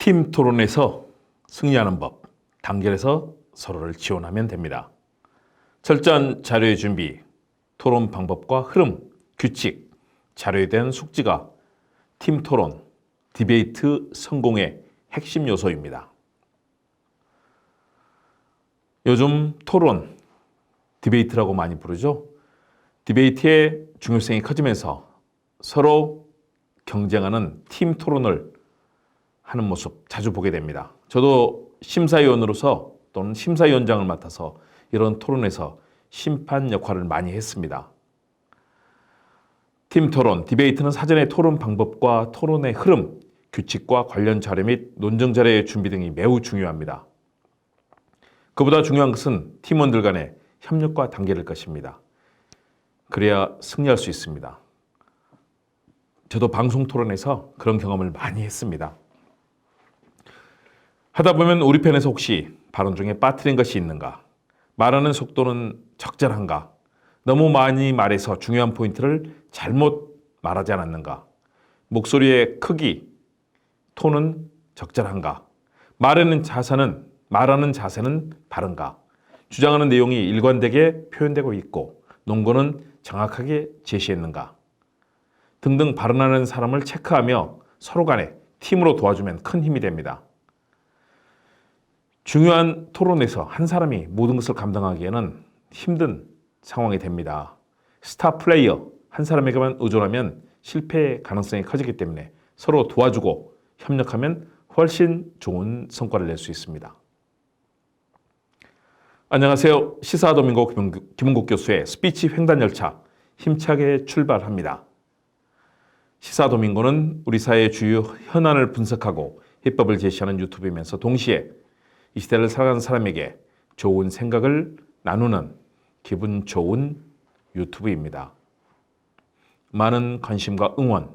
팀 토론에서 승리하는 법, 단결해서 서로를 지원하면 됩니다. 철저한 자료의 준비, 토론 방법과 흐름, 규칙, 자료에 대한 숙지가 팀 토론, 디베이트 성공의 핵심 요소입니다. 요즘 토론, 디베이트라고 많이 부르죠. 디베이트의 중요성이 커지면서 서로 경쟁하는 팀 토론을 하는 모습 자주 보게 됩니다. 저도 심사위원으로서 또는 심사위원장을 맡아서 이런 토론에서 심판 역할을 많이 했습니다. 팀 토론, 디베이트는 사전의 토론 방법과 토론의 흐름, 규칙과 관련 자료 및 논증 자료의 준비 등이 매우 중요합니다. 그보다 중요한 것은 팀원들 간의 협력과 단계일 것입니다. 그래야 승리할 수 있습니다. 저도 방송 토론에서 그런 경험을 많이 했습니다. 하다 보면 우리 편에서 혹시 발언 중에 빠뜨린 것이 있는가? 말하는 속도는 적절한가? 너무 많이 말해서 중요한 포인트를 잘못 말하지 않았는가? 목소리의 크기, 톤은 적절한가? 말하는 자세는 바른가? 주장하는 내용이 일관되게 표현되고 있고 논거는 정확하게 제시했는가? 등등 발언하는 사람을 체크하며 서로 간에 팀으로 도와주면 큰 힘이 됩니다. 중요한 토론에서 한 사람이 모든 것을 감당하기에는 힘든 상황이 됩니다. 스타 플레이어 한 사람에게만 의존하면 실패의 가능성이 커지기 때문에 서로 도와주고 협력하면 훨씬 좋은 성과를 낼 수 있습니다. 안녕하세요. 시사도민고 김은국 교수의 스피치 횡단열차 힘차게 출발합니다. 시사도민고는 우리 사회의 주요 현안을 분석하고 해법을 제시하는 유튜브이면서 동시에 이 시대를 살아가는 사람에게 좋은 생각을 나누는 기분 좋은 유튜브입니다. 많은 관심과 응원,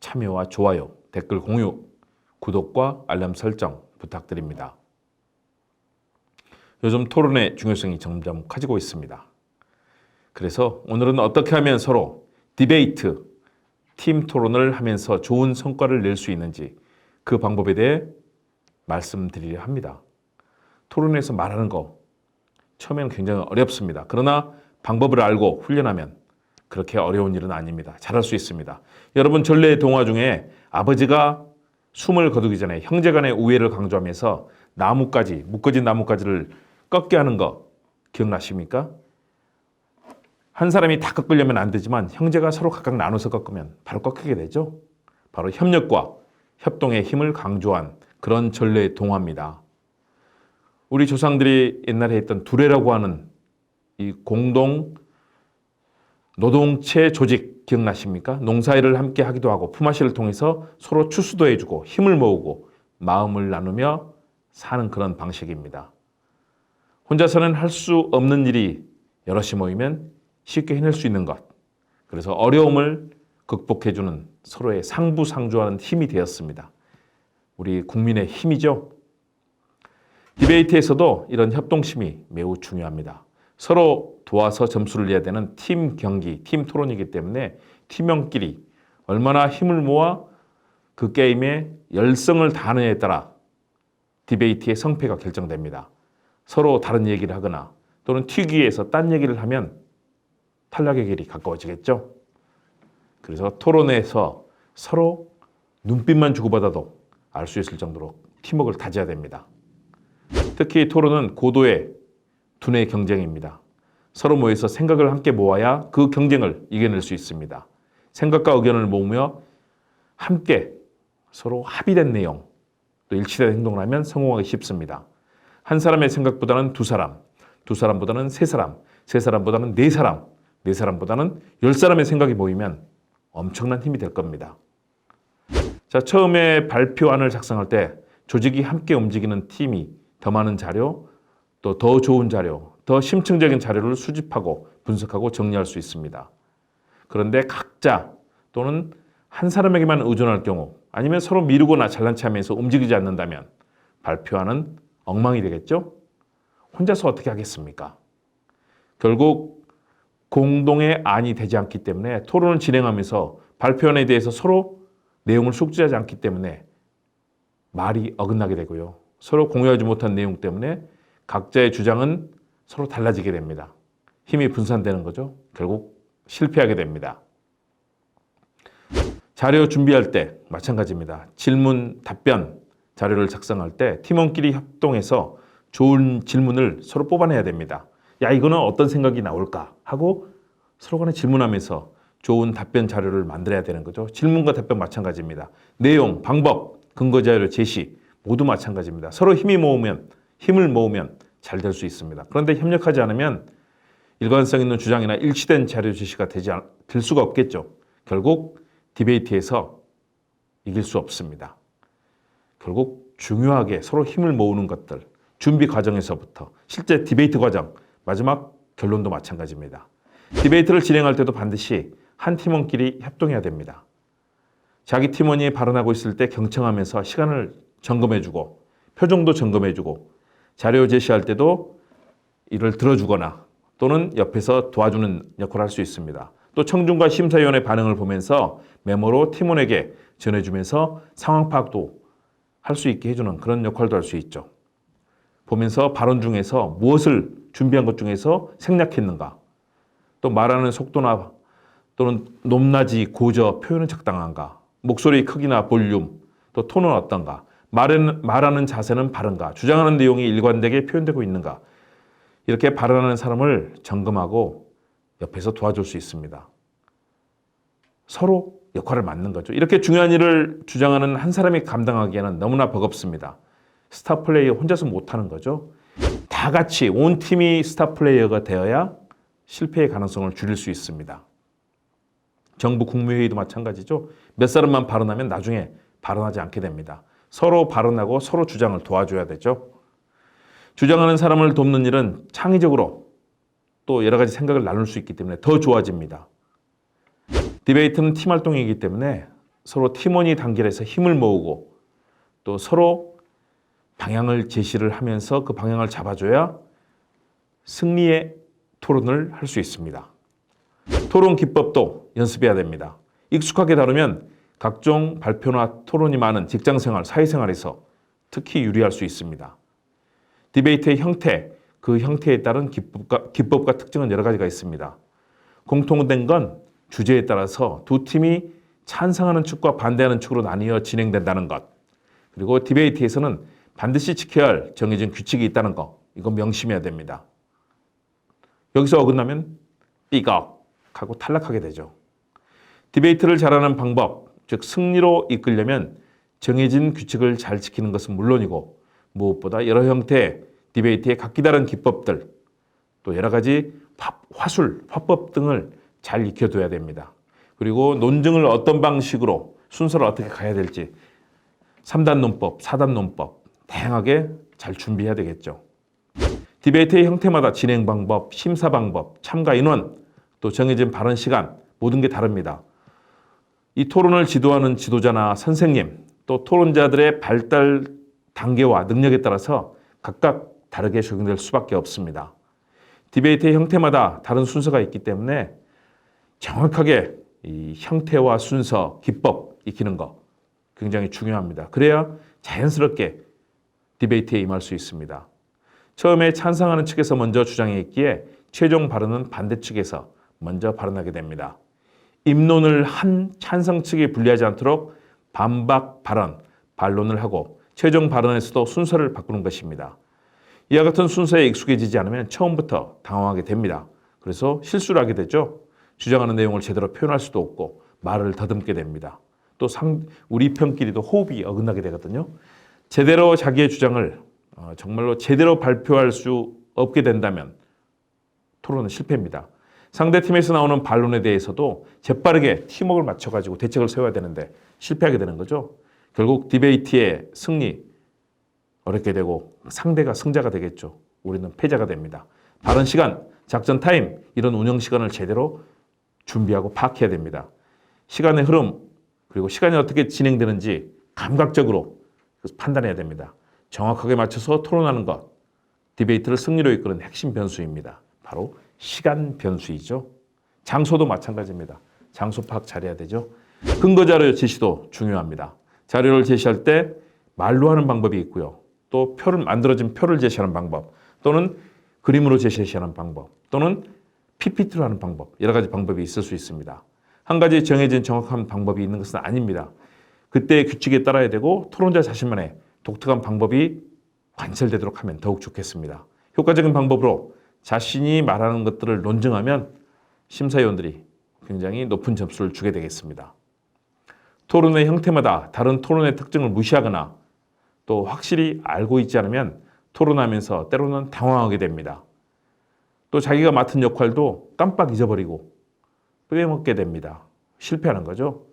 참여와 좋아요, 댓글 공유, 구독과 알람 설정 부탁드립니다. 요즘 토론의 중요성이 점점 커지고 있습니다. 그래서 오늘은 어떻게 하면 서로 디베이트, 팀 토론을 하면서 좋은 성과를 낼 수 있는지 그 방법에 대해 말씀드리려 합니다. 토론에서 말하는 거 처음에는 굉장히 어렵습니다. 그러나 방법을 알고 훈련하면 그렇게 어려운 일은 아닙니다. 잘할 수 있습니다. 여러분 전래 동화 중에 아버지가 숨을 거두기 전에 형제 간의 우애를 강조하면서 묶어진 나뭇가지를 꺾게 하는 거 기억나십니까? 한 사람이 다 꺾으려면 안 되지만 형제가 서로 각각 나눠서 꺾으면 바로 꺾이게 되죠. 바로 협력과 협동의 힘을 강조한 그런 전래 동화입니다. 우리 조상들이 옛날에 했던 두레라고 하는 이 공동 노동체 조직 기억나십니까? 농사일을 함께 하기도 하고 품앗이를 통해서 서로 추수도 해주고 힘을 모으고 마음을 나누며 사는 그런 방식입니다. 혼자서는 할 수 없는 일이 여럿이 모이면 쉽게 해낼 수 있는 것. 그래서 어려움을 극복해주는 서로의 상부상조하는 힘이 되었습니다. 우리 국민의 힘이죠. 디베이트에서도 이런 협동심이 매우 중요합니다. 서로 도와서 점수를 내야 되는 팀 경기, 팀 토론이기 때문에 팀원끼리 얼마나 힘을 모아 그 게임에 열성을 다하느냐에 따라 디베이트의 성패가 결정됩니다. 서로 다른 얘기를 하거나 또는 튀기에서 딴 얘기를 하면 탈락의 길이 가까워지겠죠. 그래서 토론에서 서로 눈빛만 주고받아도 알 수 있을 정도로 팀워크를 다져야 됩니다. 특히 토론은 고도의 두뇌 경쟁입니다. 서로 모여서 생각을 함께 모아야 그 경쟁을 이겨낼 수 있습니다. 생각과 의견을 모으며 함께 서로 합의된 내용, 또 일치된 행동을 하면 성공하기 쉽습니다. 한 사람의 생각보다는 두 사람, 두 사람보다는 세 사람, 세 사람보다는 네 사람, 네 사람보다는 10사람의 생각이 모이면 엄청난 힘이 될 겁니다. 자, 처음에 발표안을 작성할 때 조직이 함께 움직이는 팀이 더 많은 자료, 또 더 좋은 자료, 더 심층적인 자료를 수집하고 분석하고 정리할 수 있습니다. 그런데 각자 또는 한 사람에게만 의존할 경우 아니면 서로 미루거나 잘난 체하면서 움직이지 않는다면 발표안은 엉망이 되겠죠? 혼자서 어떻게 하겠습니까? 결국 공동의 안이 되지 않기 때문에 토론을 진행하면서 발표안에 대해서 서로 내용을 숙지하지 않기 때문에 말이 어긋나게 되고요. 서로 공유하지 못한 내용 때문에 각자의 주장은 서로 달라지게 됩니다. 힘이 분산되는 거죠. 결국 실패하게 됩니다. 자료 준비할 때 마찬가지입니다. 질문, 답변 자료를 작성할 때 팀원끼리 협동해서 좋은 질문을 서로 뽑아내야 됩니다. 야, 이거는 어떤 생각이 나올까 하고 서로 간에 질문하면서 좋은 답변 자료를 만들어야 되는 거죠. 질문과 답변 마찬가지입니다. 내용, 방법, 근거 자료 제시 모두 마찬가지입니다. 서로 힘을 모으면 잘 될 수 있습니다. 그런데 협력하지 않으면 일관성 있는 주장이나 일치된 자료 제시가 될 수가 없겠죠. 결국 디베이트에서 이길 수 없습니다. 결국 중요하게 서로 힘을 모으는 것들, 준비 과정에서부터 실제 디베이트 과정, 마지막 결론도 마찬가지입니다. 디베이트를 진행할 때도 반드시 한 팀원끼리 협동해야 됩니다. 자기 팀원이 발언하고 있을 때 경청하면서 시간을 점검해주고 표정도 점검해주고 자료 제시할 때도 이를 들어주거나 또는 옆에서 도와주는 역할을 할 수 있습니다. 또 청중과 심사위원의 반응을 보면서 메모로 팀원에게 전해주면서 상황 파악도 할 수 있게 해주는 그런 역할도 할 수 있죠. 보면서 발언 중에서 무엇을 준비한 것 중에서 생략했는가, 또 말하는 속도나 또는 높낮이, 고저, 표현은 적당한가, 목소리 크기나 볼륨, 또 톤은 어떤가, 말하는 자세는 바른가, 주장하는 내용이 일관되게 표현되고 있는가, 이렇게 발언하는 사람을 점검하고 옆에서 도와줄 수 있습니다. 서로 역할을 맡는 거죠. 이렇게 중요한 일을 주장하는 한 사람이 감당하기에는 너무나 버겁습니다. 스타 플레이어 혼자서 못하는 거죠. 다 같이 온 팀이 스타 플레이어가 되어야 실패의 가능성을 줄일 수 있습니다. 정부 국무회의도 마찬가지죠. 몇 사람만 발언하면 나중에 발언하지 않게 됩니다. 서로 발언하고 서로 주장을 도와줘야 되죠. 주장하는 사람을 돕는 일은 창의적으로 또 여러 가지 생각을 나눌 수 있기 때문에 더 좋아집니다. 디베이트는 팀 활동이기 때문에 서로 팀원이 단결해서 힘을 모으고 또 서로 방향을 제시를 하면서 그 방향을 잡아줘야 승리의 토론을 할 수 있습니다. 토론 기법도 연습해야 됩니다. 익숙하게 다루면 각종 발표나 토론이 많은 직장생활, 사회생활에서 특히 유리할 수 있습니다. 디베이트의 형태, 그 형태에 따른 기법과 특징은 여러 가지가 있습니다. 공통된 건 주제에 따라서 두 팀이 찬성하는 측과 반대하는 측으로 나뉘어 진행된다는 것. 그리고 디베이트에서는 반드시 지켜야 할 정해진 규칙이 있다는 거. 이건 명심해야 됩니다. 여기서 어긋나면 삐걱하고 탈락하게 되죠. 디베이트를 잘하는 방법, 즉 승리로 이끌려면 정해진 규칙을 잘 지키는 것은 물론이고 무엇보다 여러 형태의 디베이트의 각기 다른 기법들, 또 여러 가지 화술, 화법 등을 잘 익혀둬야 됩니다. 그리고 논증을 어떤 방식으로 순서를 어떻게 가야 될지 3단 논법, 4단 논법 다양하게 잘 준비해야 되겠죠. 디베이트의 형태마다 진행 방법, 심사 방법, 참가 인원, 또 정해진 발언 시간 모든 게 다릅니다. 이 토론을 지도하는 지도자나 선생님, 또 토론자들의 발달 단계와 능력에 따라서 각각 다르게 적용될 수밖에 없습니다. 디베이트의 형태마다 다른 순서가 있기 때문에 정확하게 이 형태와 순서, 기법 익히는 거 굉장히 중요합니다. 그래야 자연스럽게 디베이트에 임할 수 있습니다. 처음에 찬성하는 측에서 먼저 주장했기에 최종 발언은 반대 측에서 먼저 발언하게 됩니다. 입론을 한 찬성 측에 불리하지 않도록 반박 발언, 반론을 하고 최종 발언에서도 순서를 바꾸는 것입니다. 이와 같은 순서에 익숙해지지 않으면 처음부터 당황하게 됩니다. 그래서 실수를 하게 되죠. 주장하는 내용을 제대로 표현할 수도 없고 말을 더듬게 됩니다. 또 우리 편끼리도 호흡이 어긋나게 되거든요. 제대로 자기의 주장을 정말로 제대로 발표할 수 없게 된다면 토론은 실패입니다. 상대팀에서 나오는 반론에 대해서도 재빠르게 팀워크를 맞춰가지고 대책을 세워야 되는데 실패하게 되는 거죠. 결국 디베이트의 승리 어렵게 되고 상대가 승자가 되겠죠. 우리는 패자가 됩니다. 발언 시간, 작전 타임 이런 운영 시간을 제대로 준비하고 파악해야 됩니다. 시간의 흐름 그리고 시간이 어떻게 진행되는지 감각적으로 판단해야 됩니다. 정확하게 맞춰서 토론하는 것, 디베이트를 승리로 이끄는 핵심 변수입니다. 바로 시간 변수이죠. 장소도 마찬가지입니다. 장소 파악 잘해야 되죠. 근거 자료 제시도 중요합니다. 자료를 제시할 때 말로 하는 방법이 있고요. 또 만들어진 표를 제시하는 방법, 또는 그림으로 제시하는 방법, 또는 PPT로 하는 방법, 여러 가지 방법이 있을 수 있습니다. 한 가지 정해진 정확한 방법이 있는 것은 아닙니다. 그때의 규칙에 따라야 되고 토론자 자신만의 독특한 방법이 관철되도록 하면 더욱 좋겠습니다. 효과적인 방법으로 자신이 말하는 것들을 논증하면 심사위원들이 굉장히 높은 점수를 주게 되겠습니다. 토론의 형태마다 다른 토론의 특징을 무시하거나 또 확실히 알고 있지 않으면 토론하면서 때로는 당황하게 됩니다. 또 자기가 맡은 역할도 깜빡 잊어버리고 빼먹게 됩니다. 실패하는 거죠.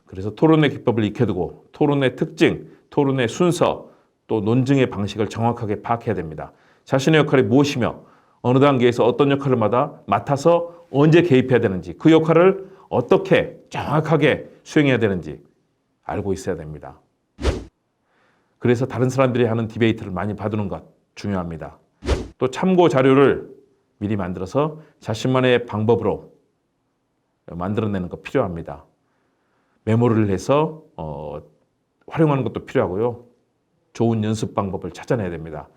그래서 토론의 기법을 익혀두고 토론의 특징, 토론의 순서, 또 논증의 방식을 정확하게 파악해야 됩니다. 자신의 역할이 무엇이며 어느 단계에서 어떤 역할을 맡아서 언제 개입해야 되는지, 그 역할을 어떻게 정확하게 수행해야 되는지 알고 있어야 됩니다. 그래서 다른 사람들이 하는 디베이트를 많이 봐두는 것 중요합니다. 또 참고 자료를 미리 만들어서 자신만의 방법으로 만들어내는 것 필요합니다. 메모를 해서 활용하는 것도 필요하고요. 좋은 연습 방법을 찾아내야 됩니다.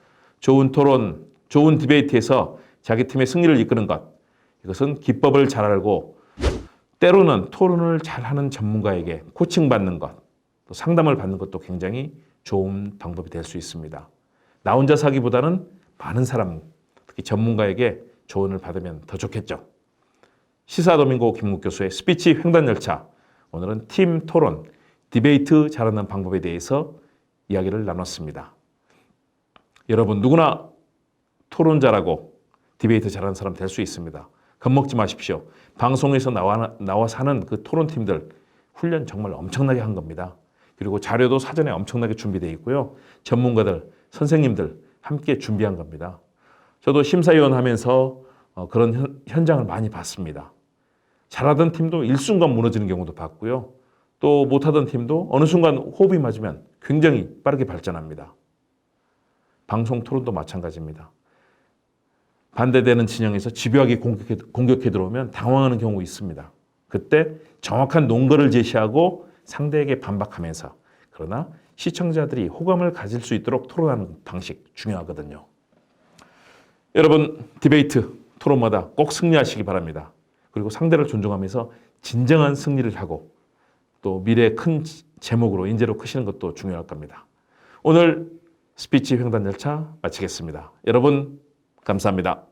좋은 토론, 좋은 디베이트에서 자기 팀의 승리를 이끄는 것, 이것은 기법을 잘 알고 때로는 토론을 잘하는 전문가에게 코칭받는 것, 또 상담을 받는 것도 굉장히 좋은 방법이 될 수 있습니다. 나 혼자 하기보다는 많은 사람, 특히 전문가에게 조언을 받으면 더 좋겠죠. 시사도민고 김국 교수의 스피치 횡단열차, 오늘은 팀 토론, 디베이트 잘하는 방법에 대해서 이야기를 나눴습니다. 여러분 누구나 토론 잘하고 디베이트 잘하는 사람 될 수 있습니다. 겁먹지 마십시오. 방송에서 나와서 하는 그 토론팀들 훈련 정말 엄청나게 한 겁니다. 그리고 자료도 사전에 엄청나게 준비되어 있고요. 전문가들, 선생님들 함께 준비한 겁니다. 저도 심사위원 하면서 그런 현장을 많이 봤습니다. 잘하던 팀도 일순간 무너지는 경우도 봤고요. 또 못하던 팀도 어느 순간 호흡이 맞으면 굉장히 빠르게 발전합니다. 방송 토론도 마찬가지입니다. 반대되는 진영에서 집요하게 공격해 들어오면 당황하는 경우 있습니다. 그때 정확한 논거를 제시하고 상대에게 반박하면서, 그러나 시청자들이 호감을 가질 수 있도록 토론하는 방식 중요하거든요. 여러분 디베이트, 토론마다 꼭 승리하시기 바랍니다. 그리고 상대를 존중하면서 진정한 승리를 하고 또 미래의 큰 제목으로 인재로 크시는 것도 중요할 겁니다. 오늘 스피치 횡단열차 마치겠습니다. 여러분 감사합니다.